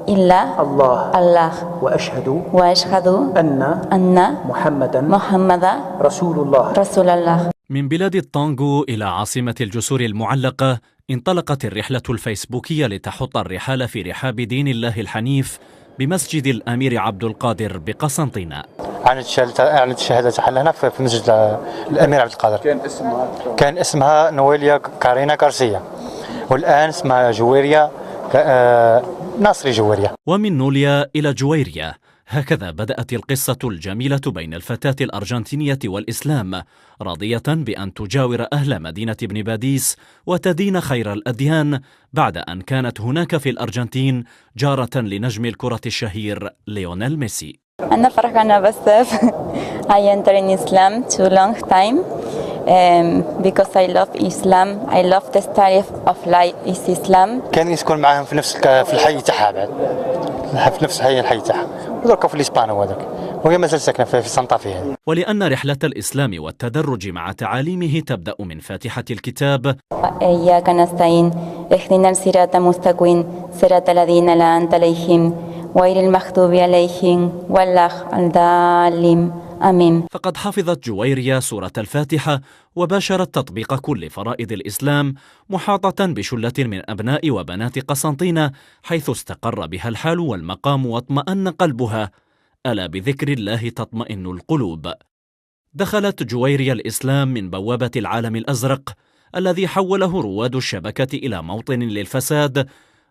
إلا الله وأشهد أن محمدا رسول الله. من بلاد الطانغو إلى عاصمة الجسور المعلقة انطلقت الرحلة الفيسبوكية لتحط الرحال في رحاب دين الله الحنيف بمسجد الأمير عبد القادر بقسنطينة. أعلنت الشهادة هنا في مسجد الأمير عبد القادر. كان اسمها نويليا كارينا غارسيا، والآن اسمها جويريا ناصري جويريا. ومن نوليا إلى جويريا، هكذا بدأت القصة الجميلة بين الفتاة الأرجنتينية والإسلام، راضية بأن تجاور أهل مدينة ابن باديس وتدين خير الأديان، بعد أن كانت هناك في الأرجنتين جارة لنجم الكرة الشهير ليونيل ميسي. أنا فرحانة بزاف. I entered in Islam too long time because I love Islam. I love the style of life is Islam. كان يسكن معاهم في الحي تاعها، بعد في نفس الحي تاعها، ودركا في الإسبان وهذاك، وهي مازال ساكنة في سانتا فيه. ولأن رحلة الإسلام والتدرج مع تعاليمه تبدأ من فاتحة الكتاب: إياك نستعين اهدنا الصراط المستقيم صراط الذين أنعمت عليهم غير المغضوب عليهم ولا الضالين آمين. فقد حفظت جويريا سورة الفاتحة وباشرت تطبيق كل فرائض الإسلام، محاطة بشلة من أبناء وبنات قسنطينة، حيث استقر بها الحال والمقام واطمأن قلبها. ألا بذكر الله تطمئن القلوب. دخلت جويريا الإسلام من بوابة العالم الأزرق الذي حوله رواد الشبكة إلى موطن للفساد،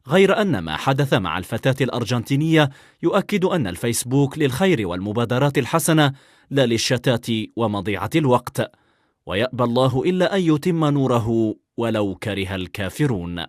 غير أن ما حدث مع الفتاة الأرجنتينية يؤكد أن الفيسبوك للخير والمبادرات الحسنة لا للشتات ومضيعة الوقت، ويأبى الله إلا أن يتم نوره ولو كره الكافرون.